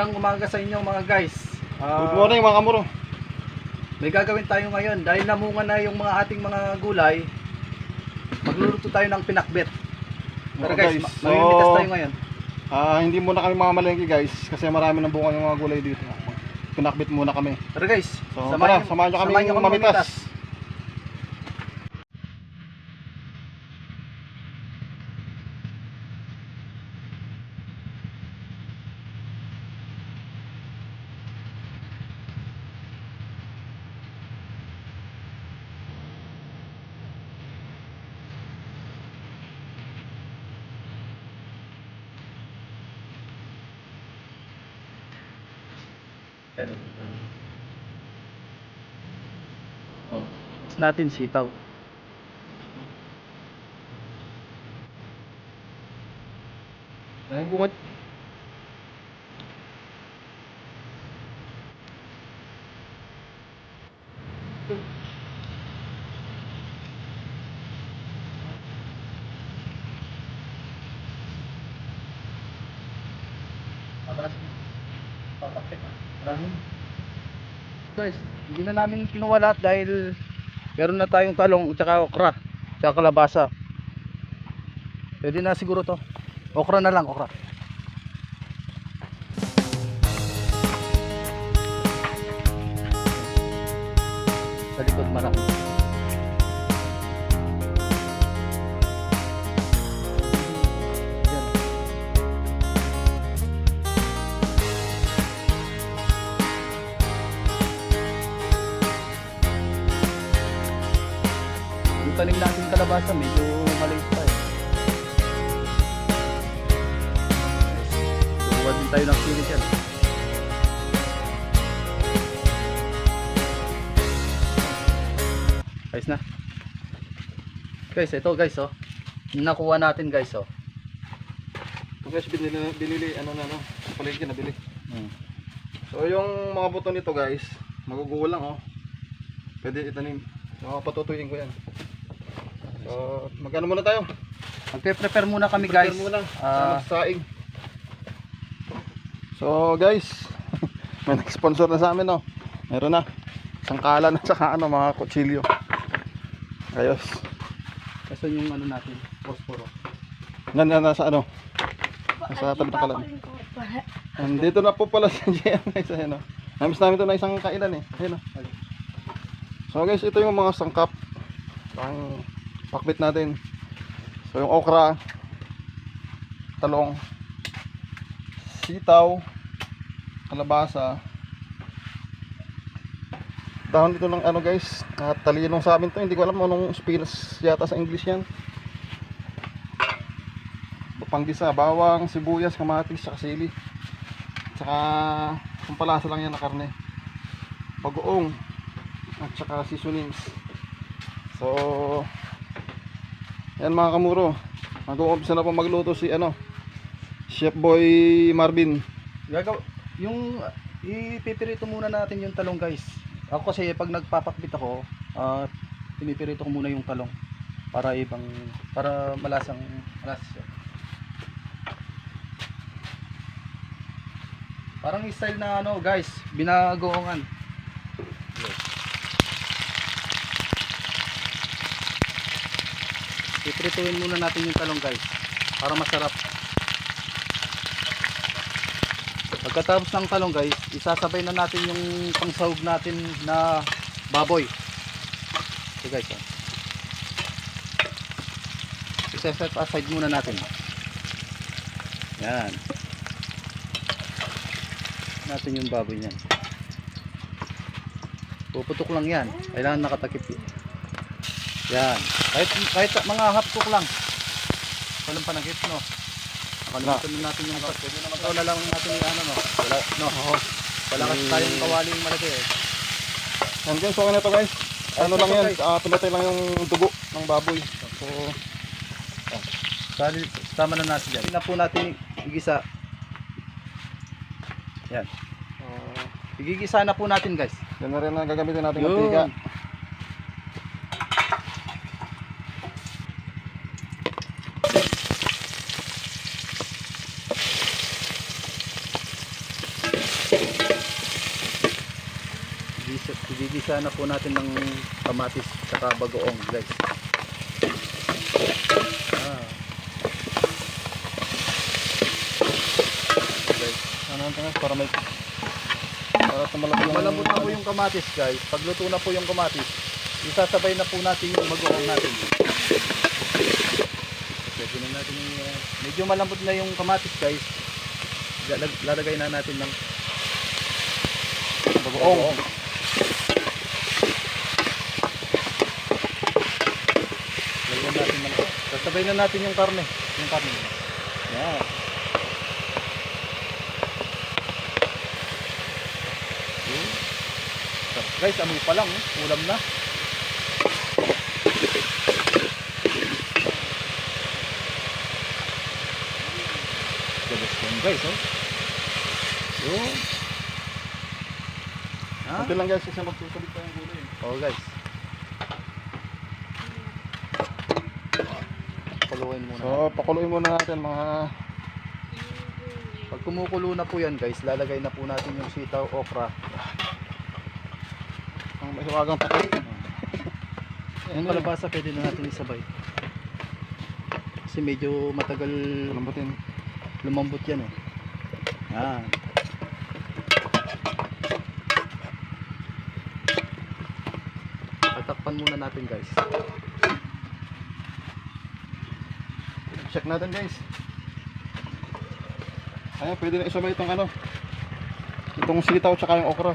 Magandang umaga sa inyo mga guys. Good morning mga kamuro. May gagawin tayo ngayon dahil namunga na yung mga ating mga gulay. Magluluto tayo ng pinakbet. Tara guys, mamimitas tayo ngayon. Hindi muna kami mamalengke guys kasi marami nang bunga yung mga gulay dito. Pinakbet muna kami. Tara guys, So, samahan nyo kami mamitas. Natin sitaw. Ay, bungat. Guys, hindi na namin kinuha lahat dahil meron na tayong talong at okra at kalabasa. Pwede na siguro to. Okra na lang, okra. Sa likod marami. Yan. Yung tanim natin kalabasa medyo maliit pa eh. Kuha din tayo ng sili dyan. Ayos na. Guys, ito guys oh. Nakuha natin guys oh. So guys, binili palengke na bili. Hmm. So yung mga buto nito guys, magugulang oh. Pwede itanim. So patutuyin ko yan. So magkano muna tayo? Magpe-prepare muna kami guys. Muna Ah, saing. So guys, may nag-sponsor na sa amin oh. Meron na sangkalan at saka mga kutsilyo. Ayos. Kasi yung ano natin, posporo. Nasa nasa tabi ng kalan. Dito na po pala sa GM guys. Ayan o. Namiss namin ito na isang kailan eh. Ayan o. So guys, ito yung mga sangkap pang pakbit natin. So yung okra, talong, sitaw, kalabasa, dahon dito ng guys, talinong sa amin to, hindi ko alam anong spinach yata sa English yan. Panggisa, bawang, sibuyas, kamatis, saka sili, saka pampalasa lang yan na karne, bagoong at saka seasonings. So yan mga kamuro, mag-uumpisa na po magluto si Chef Boy Marvin. Yung ipipirito muna natin yung talong guys. Ako kasi pag nagpapakbit ako, pinipirito ko muna yung talong para malas siya. Parang style na guys, binagoongan. Pipirituin muna natin yung talong guys para masarap. Pagkatapos ng talong guys, isasabay na natin yung pangsahog natin na baboy. So guys, isa-set aside muna natin. Yan. Natin yung baboy niyan. Puputok lang yan. Kailangan nakatakip yun. Yan. Kahit mga half cook lang. Walang panagip no. Nakalimutan na natin yung pwede naman ito na lang natin yung wala kasi tayong kawaling malaki eh. Yan guys, okay na to guys. Lang yan, pinatay lang yung dugo ng baboy. So tama na natin dyan. Hindi na po natin igisa. Yan. Igigisa na po natin guys. Yan na rin ang gagamitin natin ng tiga. igigisa na po natin ng kamatis saka bagoong guys. Guys, Ano natin guys, para tumalab yung... malambot na po yung kamatis guys. Pagluto na po yung kamatis, isasabay na po natin yung bagoong natin. Pwede na natin yung, medyo malambot na yung kamatis guys. Lalagay na natin ng bagoong. Lagyan natin ng, sasabay na natin yung karne. Yung karne. Yan. Guys, amoy pa lang, ulam na. Gagas yan guys, oh. Yun. Ha? Ito lang guys, kasi magsusabit pa yung gulay. Oh guys. Pakuluin muna. So, pakuluin muna natin mga... Pag kumukulo na po yan guys, lalagay na po natin yung sitaw, okra. Ang masiwagang takot. Yung kalabasa pwede na natin isabay. Kasi medyo matagal Lambutin. lumambot yan eh. Yan. Tatakpan muna natin guys. Check natin guys. Ayan, pwede na isabay itong ano. Itong sitaw tsaka yung okra.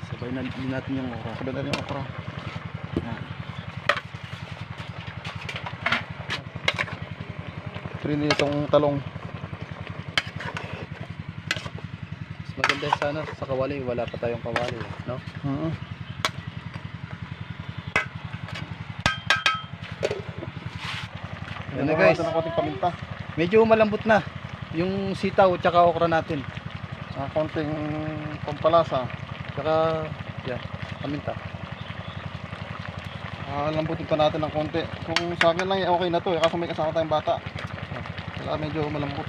Sabay na din natin yung okra. Sabay na rin yung okra. Yan. Pwede itong talong. Mas maganda sana sa kawali, wala pa tayong kawali, no? Yan na guys. Ito na konting paminta. Medyo malambot na yung sitaw tsaka okra natin. Konting pampalasa. Tsaka yan, paminta. Lambutin pa natin ng konti. Kung sa akin lang okay na to eh. Kaso may kasama tayong bata. Kaya medyo malambot.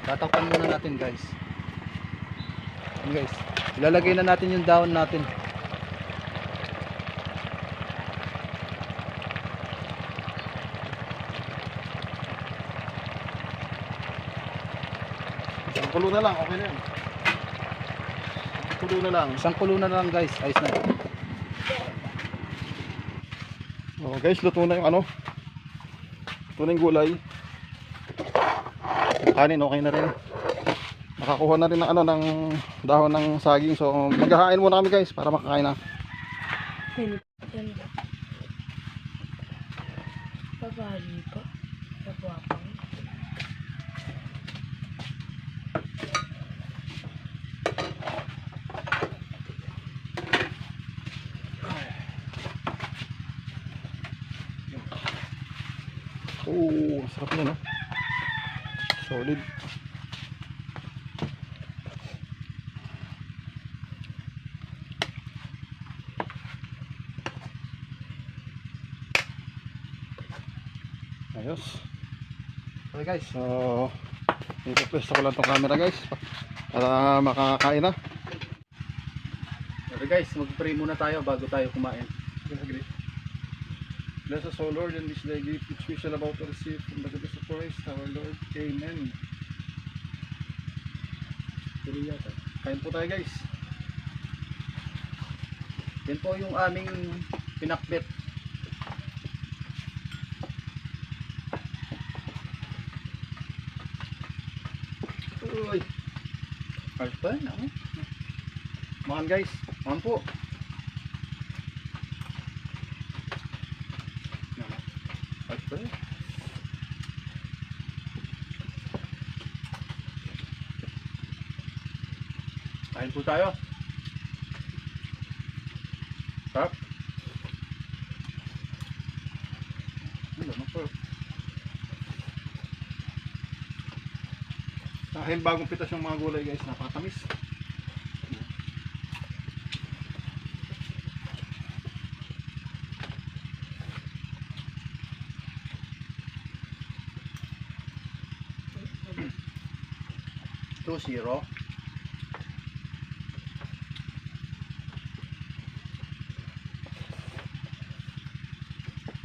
Tatakpan muna natin guys. Yan guys. Ilalagay na natin yung dahon natin. Isang kulo na lang. Okay na yan. Kulo na lang. Isang kulo na lang guys. Ayos na. Oh, guys, luto na yung ano. Luto na yung gulay. Yung kanin okay na rin. Nakakuha na rin ng ano ng dahon ng saging. So maghahain muna kami guys para makakain na. Babali pa. Babapang. Oh, sarap niya no. Solid. Ayos. Okay guys. So, i-replace ko lang tong camera guys para makakain na. Okay guys, mag-pray muna tayo bago tayo kumain. Bless us, O Lord, in this day gift which we shall about to receive from the goodness of Christ, our Lord. Amen. Kain po tayo guys. Yan po yung aming pinakbet. Uy. Ayos pa yan, ano? Makan guys. Makan po. Ayos pa yan. Kain po tayo. Sarap. Dahil bagong pitas yung mga gulay guys, napakatamis. 0.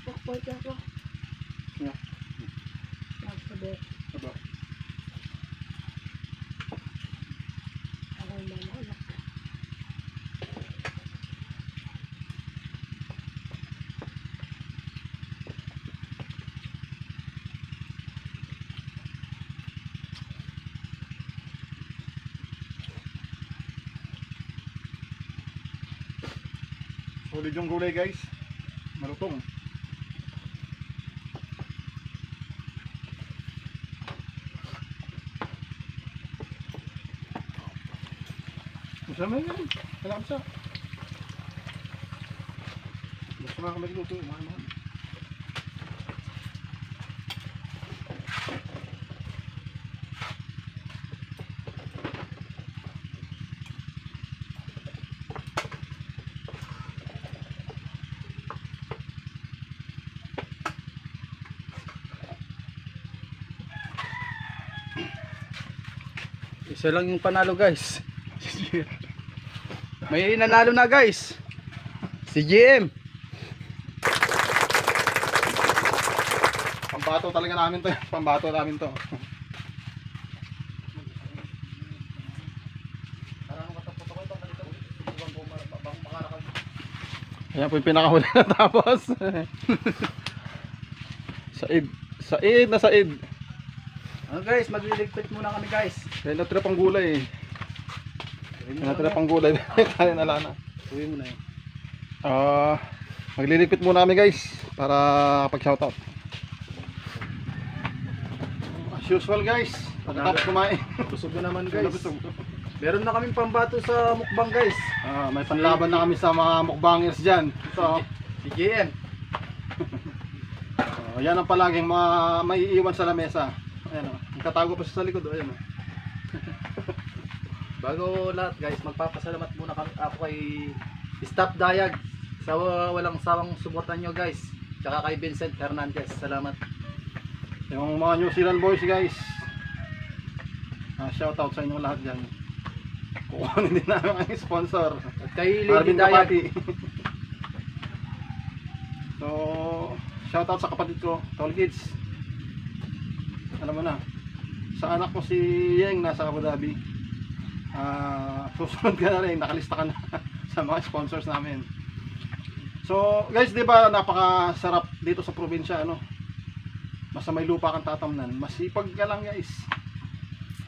Pagpag ako. Yeah. Nagsabi. Aba. Ako yung mga anak. Solid yung gulay guys. Malutong. Masama yan. Wala ka sa. Gusto nga kami luto. Mahal-mahal. Isa lang yung panalo guys. May nanalo na guys. Si GM. Pambato talaga namin to. Pambato namin to. Ayan po yung pinakahuli na tapos. Said. Said na Said. Ano guys, magliligpit muna kami guys. Kaya natira pang gulay eh. Kaya natira pang gulay. Kaya nalana. Uwi mo na yun. Magliligpit muna kami guys. Para pag shoutout. As usual guys. Pagkatapos kumain. Busog na naman guys. Busog. Meron na kaming pambato sa mukbang guys. May panlaban na kami sa mga mukbangers dyan. So, Si GM. yan ang palaging mga may iiwan sa lamesa. Ayan o. Tatago pa siya sa likod. Ayan o. Bago lahat guys, magpapasalamat muna kami, ako kay Staff Dayag sa walang sawang suportan nyo guys. Tsaka kay Vincent Hernandez. Salamat. Yung mga New Zealand boys guys. Shoutout sa inyo lahat dyan. Kukunin din namin ang sponsor. At kay Lady Marvin Dayag. Kapati. So, shoutout sa kapatid ko, Tol Kids. Alam mo na, sa anak ko si Yeng nasa Abu Dhabi. Susunod ka na rin, nakalista ka na sa mga sponsors namin. So, guys, di ba napakasarap dito sa probinsya, ano? Basta may lupa kang tatamnan, masipag ka lang guys.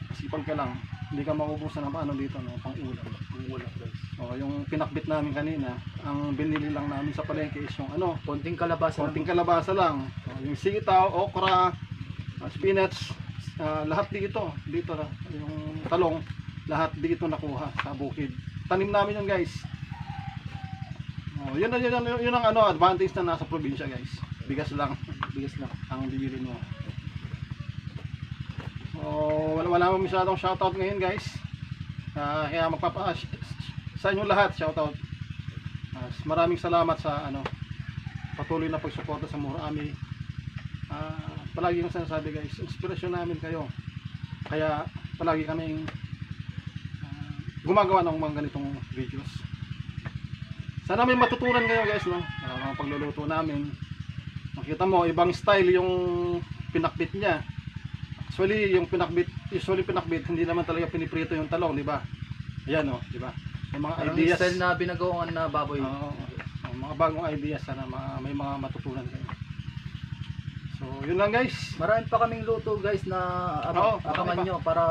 Masipag ka lang. Hindi ka mauubusan ng ano dito, no? Pang ulam. Ang ulam guys. Yung pinakbit namin kanina, ang binili lang namin sa palengke is yung ano, Konting kalabasa. konting kalabasa lang. Yung sitaw, okra, spinach, lahat dito na, yung talong, lahat dito nakuha sa bukid. Tanim namin yun guys. Yun ang ano, advantage na nasa probinsya guys. Bigas lang ang bibili mo. So, wala mo masyadong shoutout ngayon guys. Kaya sa inyo lahat shoutout. Maraming salamat sa ano, patuloy na pagsuporta sa Murami. Palagi yung sinasabi guys, inspirasyon namin kayo. Kaya palagi kaming gumagawa ng mga ganitong videos. Sana may matutunan kayo guys, no? Mga pagluluto namin. Makita mo, ibang style yung pinakbit niya. Usually pinakbit, hindi naman talaga piniprito yung talong, di ba? Ayan o, di ba? May mga Parang ideas. style na binagawan na baboy. Mga bagong ideas, sana may mga matutunan kayo. So, yun lang guys. Marami pa kaming luto guys na abangan marami pa. nyo para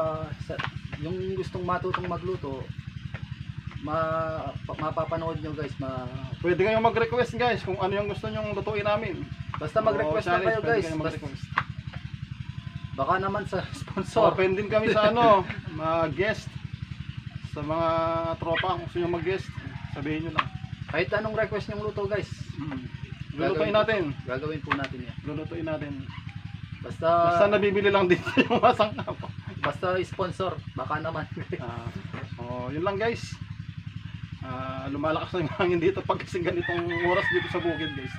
sa, yung gustong matutong magluto, mapapanood nyo guys. Pwede kayong mag-request guys kung ano yung gusto nyong lutuin namin. Basta mag-request lang kayo guys. Mag-request. Baka naman sa sponsor. Open din kami sa ano, mag-guest. Sa mga tropa, kung gusto nyo mag-guest, sabihin nyo lang. Kahit anong request nyong luto guys. Lulutuin natin. Gagawin po natin yan. Lulutuin natin. Basta nabibili lang dito yung masangkap. basta sponsor. Baka naman. Yun lang guys. Lumalakas na yung hangin dito pag kasing ganitong oras dito sa bukid guys.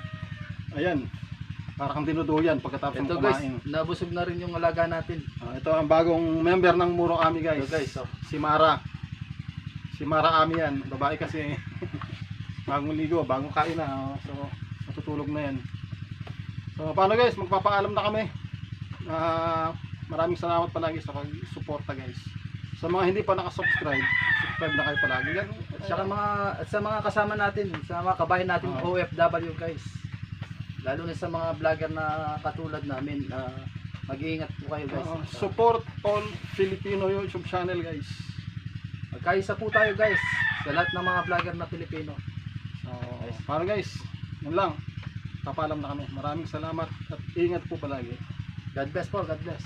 Ayan. Para kang dinuduyan pagkatapos ng Ito guys, kumain. nabusog na rin yung alaga natin. Ito ang bagong member ng Muro Ami guys. Ito guys, oh. Si Mara. Si Mara Ami yan. Babae kasi. Bagong ligo, bagong kain na. So, matutulog na yan. So, paano guys? Magpapaalam na kami. Maraming salamat palagi sa pag-suporta guys. Sa mga hindi pa nakasubscribe, subscribe na kayo palagi. Yan. Sa mga kasama natin, sa mga kabayan natin OFW guys. Lalo na sa mga vlogger na katulad namin, mag-iingat po kayo guys. Support all Filipino YouTube channel guys. Magkaisa po tayo guys sa lahat ng mga vlogger na Pilipino. So, paano guys? Yun lang. Papalam na kami. Maraming salamat at ingat po palagi. God bless po, God bless.